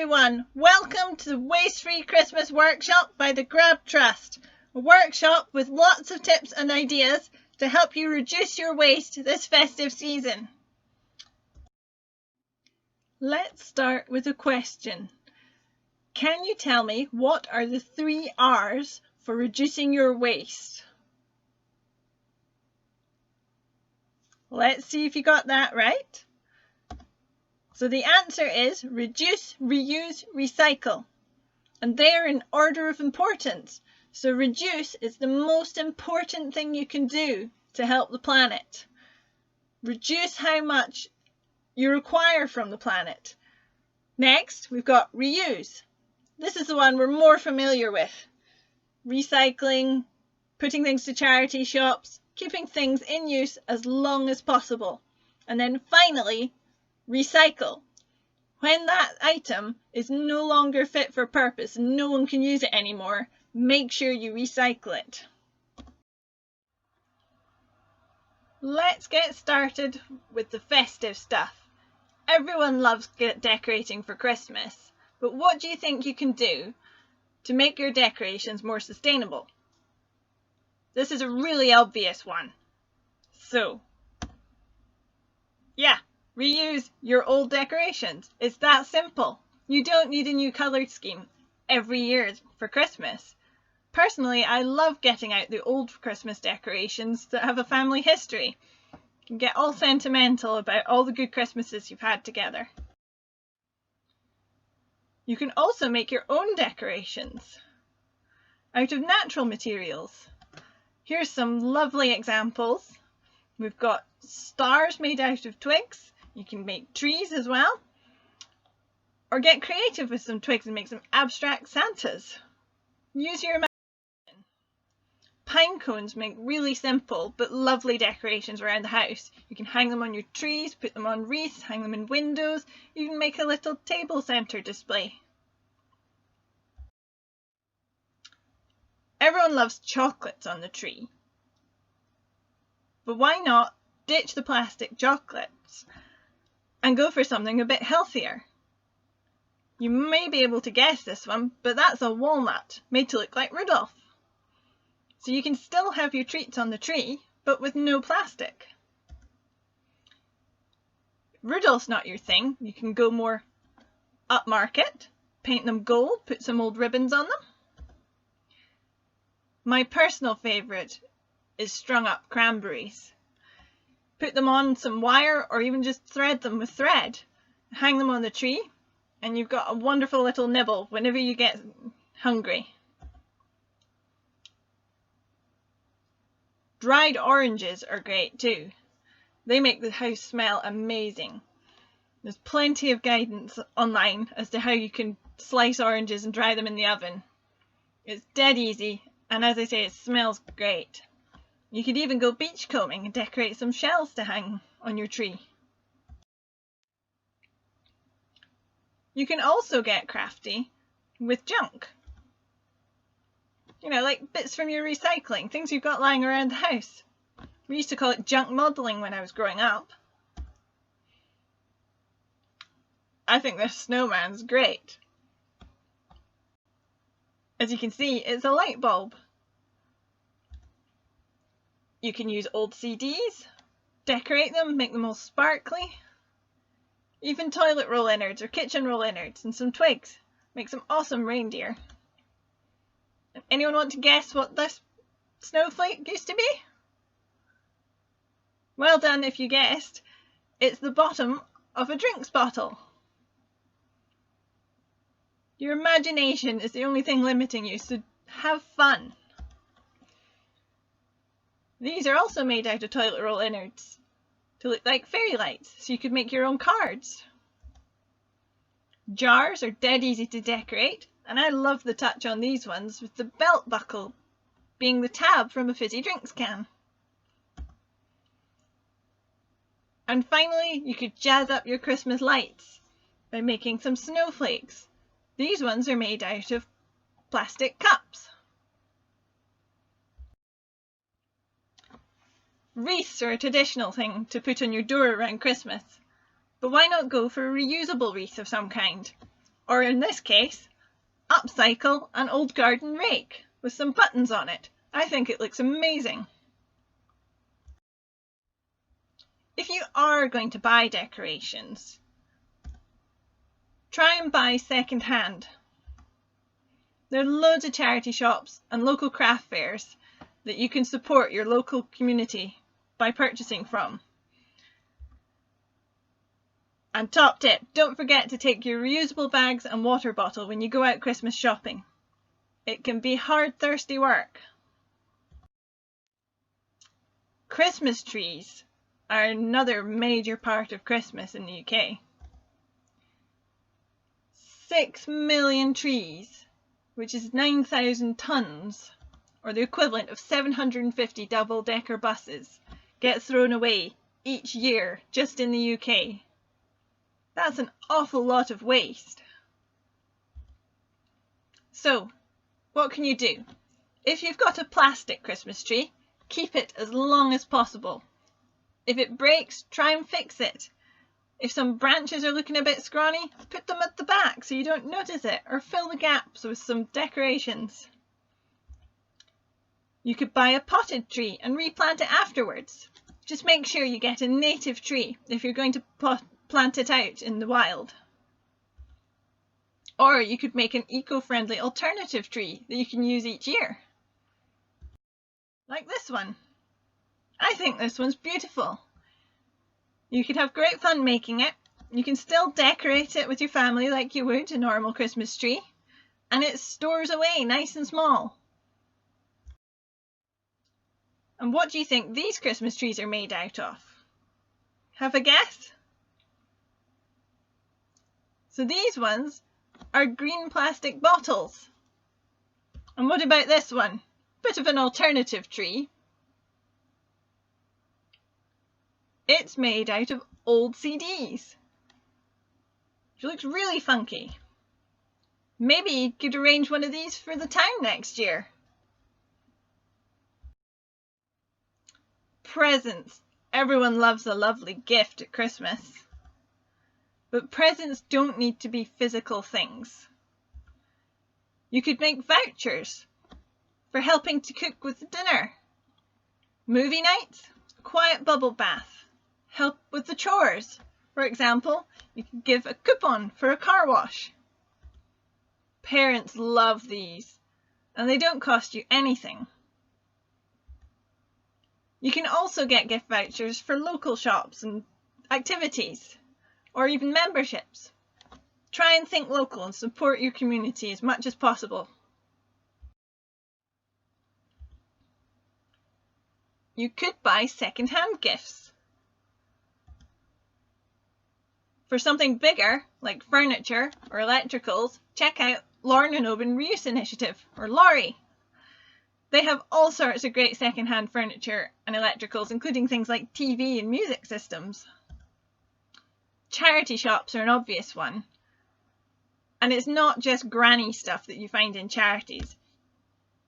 everyone, welcome to the Waste-Free Christmas Workshop by the Grab Trust, a workshop with lots of tips and ideas to help you reduce your waste this festive season. Let's start with a question. Can you tell me what are the 3 R's for reducing your waste? Let's see if you got that right. So the answer is reduce, reuse, recycle. And they are in order of importance. So reduce is the most important thing you can do to help the planet. Reduce how much you require from the planet. Next, we've got reuse. This is the one we're more familiar with. Recycling, putting things to charity shops, keeping things in use as long as possible. And then finally, recycle. When that item is no longer fit for purpose and no one can use it anymore, make sure you recycle it. Let's get started with the festive stuff. Everyone loves decorating for Christmas, but what do you think you can do to make your decorations more sustainable? This is a really obvious one. So, yeah. Reuse your old decorations. It's that simple. You don't need a new colour scheme every year for Christmas. Personally, I love getting out the old Christmas decorations that have a family history. You can get all sentimental about all the good Christmases you've had together. You can also make your own decorations out of natural materials. Here's some lovely examples. We've got stars made out of twigs. You can make trees as well, or get creative with some twigs and make some abstract Santas. Use your imagination. Pine cones make really simple but lovely decorations around the house. You can hang them on your trees, put them on wreaths, hang them in windows, even make a little table centre display. Everyone loves chocolates on the tree, but why not ditch the plastic chocolates and go for something a bit healthier? You may be able to guess this one, but that's a walnut made to look like Rudolph. So you can still have your treats on the tree, but with no plastic. If Rudolph's not your thing, you can go more upmarket, paint them gold, put some old ribbons on them. My personal favourite is strung up cranberries. Put them on some wire or even just thread them with thread. Hang them on the tree and you've got a wonderful little nibble whenever you get hungry. Dried oranges are great too. They make the house smell amazing. There's plenty of guidance online as to how you can slice oranges and dry them in the oven. It's dead easy, and as I say, it smells great. You could even go beachcombing and decorate some shells to hang on your tree. You can also get crafty with junk. You know, like bits from your recycling, things you've got lying around the house. We used to call it junk modelling when I was growing up. I think this snowman's great. As you can see, it's a light bulb. You can use old CDs, decorate them, make them all sparkly. Even toilet roll innards or kitchen roll innards and some twigs make some awesome reindeer. And anyone want to guess what this snowflake used to be? Well done if you guessed. It's the bottom of a drinks bottle. Your imagination is the only thing limiting you, so have fun. These are also made out of toilet roll innards to look like fairy lights, so you could make your own cards. Jars are dead easy to decorate, and I love the touch on these ones with the belt buckle being the tab from a fizzy drinks can. And finally, you could jazz up your Christmas lights by making some snowflakes. These ones are made out of plastic cups. Wreaths are a traditional thing to put on your door around Christmas, but why not go for a reusable wreath of some kind? Or in this case, upcycle an old garden rake with some buttons on it. I think it looks amazing. If you are going to buy decorations, try and buy second hand. There are loads of charity shops and local craft fairs that you can support your local community by purchasing from. And top tip, don't forget to take your reusable bags and water bottle when you go out Christmas shopping. It can be hard, thirsty work. Christmas trees are another major part of Christmas in the UK. 6 million trees, which is 9,000 tonnes, or the equivalent of 750 double-decker buses, get thrown away each year just in the UK. That's an awful lot of waste. So, what can you do? If you've got a plastic Christmas tree, keep it as long as possible. If it breaks, try and fix it. If some branches are looking a bit scrawny, put them at the back so you don't notice it, or fill the gaps with some decorations. You could buy a potted tree and replant it afterwards. Just make sure you get a native tree if you're going to plant it out in the wild. Or you could make an eco-friendly alternative tree that you can use each year. Like this one. I think this one's beautiful. You could have great fun making it. You can still decorate it with your family like you would a normal Christmas tree. And it stores away nice and small. And what do you think these Christmas trees are made out of? Have a guess? So these ones are green plastic bottles. And what about this one? Bit of an alternative tree. It's made out of old CDs. Which looks really funky. Maybe you could arrange one of these for the town next year. Presents. Everyone loves a lovely gift at Christmas. But presents don't need to be physical things. You could make vouchers for helping to cook with the dinner. Movie nights, a quiet bubble bath, help with the chores. For example, you could give a coupon for a car wash. Parents love these, and they don't cost you anything. You can also get gift vouchers for local shops and activities, or even memberships. Try and think local and support your community as much as possible. You could buy second-hand gifts. For something bigger, like furniture or electricals, check out Lorne and Oban Reuse Initiative, or LORI. They have all sorts of great second-hand furniture and electricals, including things like TV and music systems. Charity shops are an obvious one. And it's not just granny stuff that you find in charities.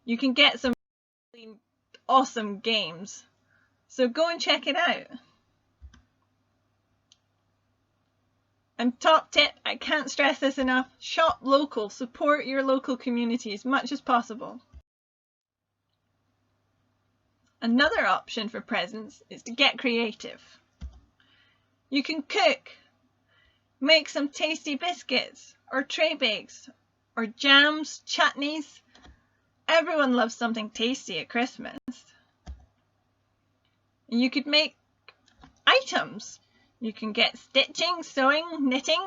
You can get some really awesome games. So go and check it out. And top tip, I can't stress this enough, shop local, support your local community as much as possible. Another option for presents is to get creative. You can cook, make some tasty biscuits or tray bakes or jams, chutneys. Everyone loves something tasty at Christmas. And you could make items. You can get stitching, sewing, knitting.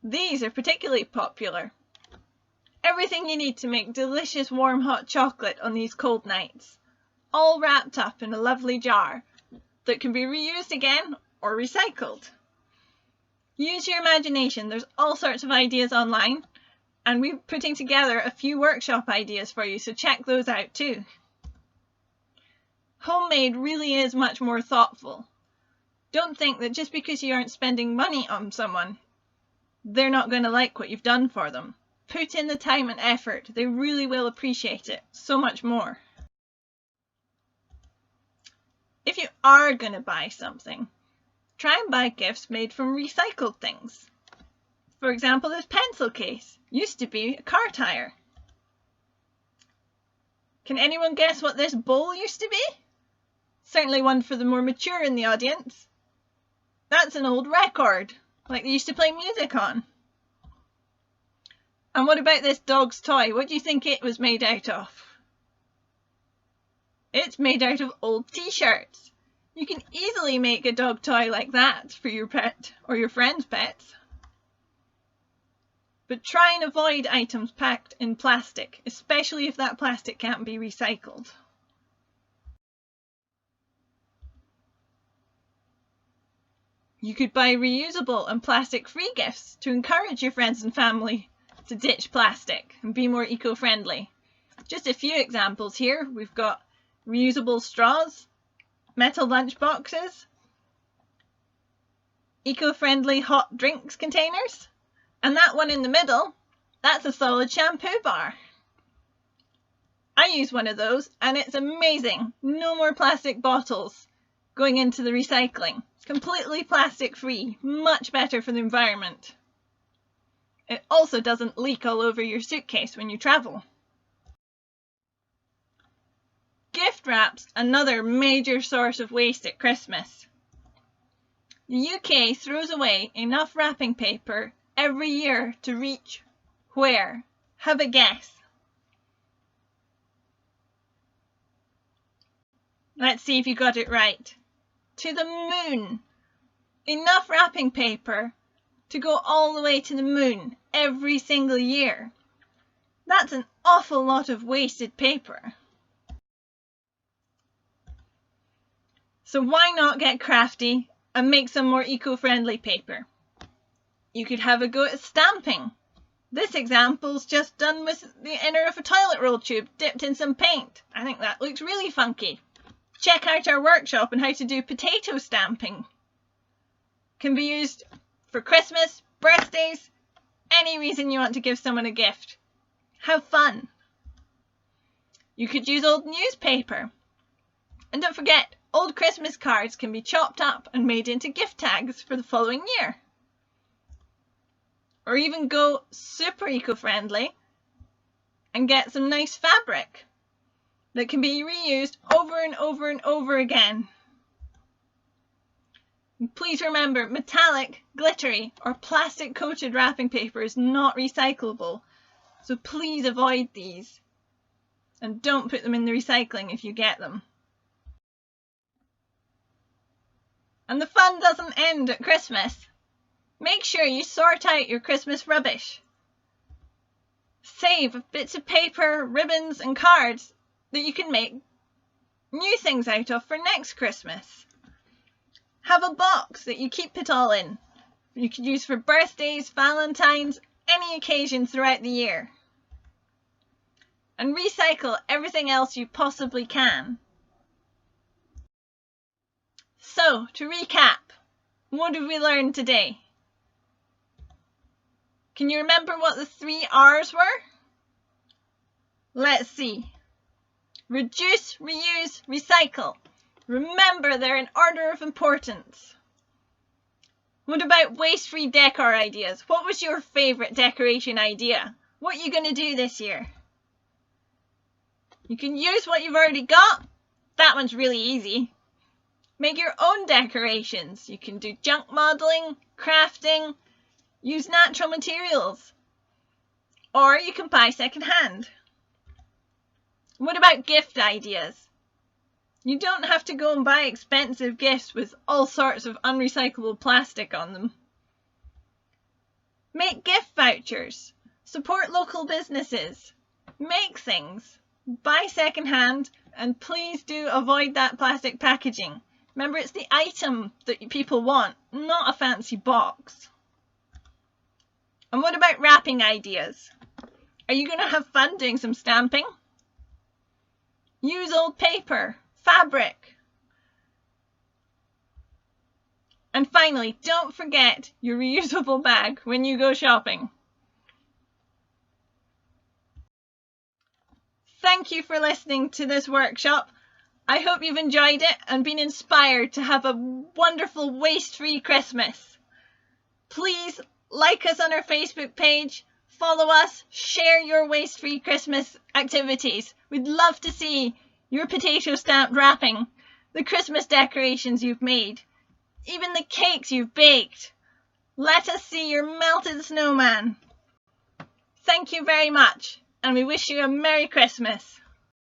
These are particularly popular. Everything you need to make delicious warm hot chocolate on these cold nights, all wrapped up in a lovely jar that can be reused again or recycled. Use your imagination, there's all sorts of ideas online, and we're putting together a few workshop ideas for you, so check those out too. Homemade really is much more thoughtful. Don't think that just because you aren't spending money on someone, they're not going to like what you've done for them. Put in the time and effort. They really will appreciate it so much more. If you are going to buy something, try and buy gifts made from recycled things. For example, this pencil case used to be a car tire. Can anyone guess what this bowl used to be? Certainly one for the more mature in the audience. That's an old record, like they used to play music on. And what about this dog's toy? What do you think it was made out of? It's made out of old t-shirts. You can easily make a dog toy like that for your pet or your friend's pets. But try and avoid items packed in plastic, especially if that plastic can't be recycled. You could buy reusable and plastic-free gifts to encourage your friends and family to ditch plastic and be more eco-friendly. Just a few examples here. We've got reusable straws, metal lunch boxes, eco-friendly hot drinks containers, and that one in the middle, that's a solid shampoo bar. I use one of those and it's amazing. No more plastic bottles going into the recycling. Completely plastic free, much better for the environment. It also doesn't leak all over your suitcase when you travel. Gift wrap's another major source of waste at Christmas. The UK throws away enough wrapping paper every year to reach where? Have a guess. Let's see if you got it right. To the moon. Enough wrapping paper to go all the way to the moon every single year. That's an awful lot of wasted paper. So why not get crafty and make some more eco-friendly paper? You could have a go at stamping. This example's just done with the inner of a toilet roll tube dipped in some paint. I think that looks really funky. Check out our workshop on how to do potato stamping. Can be used for Christmas, birthdays, any reason you want to give someone a gift. Have fun. You could use old newspaper. And don't forget, old Christmas cards can be chopped up and made into gift tags for the following year. Or even go super eco-friendly and get some nice fabric that can be reused over and over and over again. And please remember, metallic, glittery, or plastic-coated wrapping paper is not recyclable, so please avoid these. And don't put them in the recycling if you get them. And the fun doesn't end at Christmas. Make sure you sort out your Christmas rubbish. Save bits of paper, ribbons and cards that you can make new things out of for next Christmas. Have a box that you keep it all in. You could use for birthdays, Valentine's, any occasion throughout the year. And recycle everything else you possibly can. So, to recap, what have we learned today? Can you remember what the 3 R's were? Let's see. Reduce, reuse, recycle. Remember, they're in order of importance. What about waste-free decor ideas? What was your favourite decoration idea? What are you going to do this year? You can use what you've already got. That one's really easy. Make your own decorations. You can do junk modelling, crafting, use natural materials, or you can buy second-hand. What about gift ideas? You don't have to go and buy expensive gifts with all sorts of unrecyclable plastic on them. Make gift vouchers. Support local businesses. Make things. Buy second-hand, and please do avoid that plastic packaging. Remember, it's the item that people want, not a fancy box. And what about wrapping ideas? Are you going to have fun doing some stamping? Use old paper, fabric. And finally, don't forget your reusable bag when you go shopping. Thank you for listening to this workshop. I hope you've enjoyed it and been inspired to have a wonderful waste-free Christmas. Please like us on our Facebook page, follow us, share your waste-free Christmas activities. We'd love to see your potato stamped wrapping, the Christmas decorations you've made, even the cakes you've baked. Let us see your melted snowman. Thank you very much, and we wish you a Merry Christmas.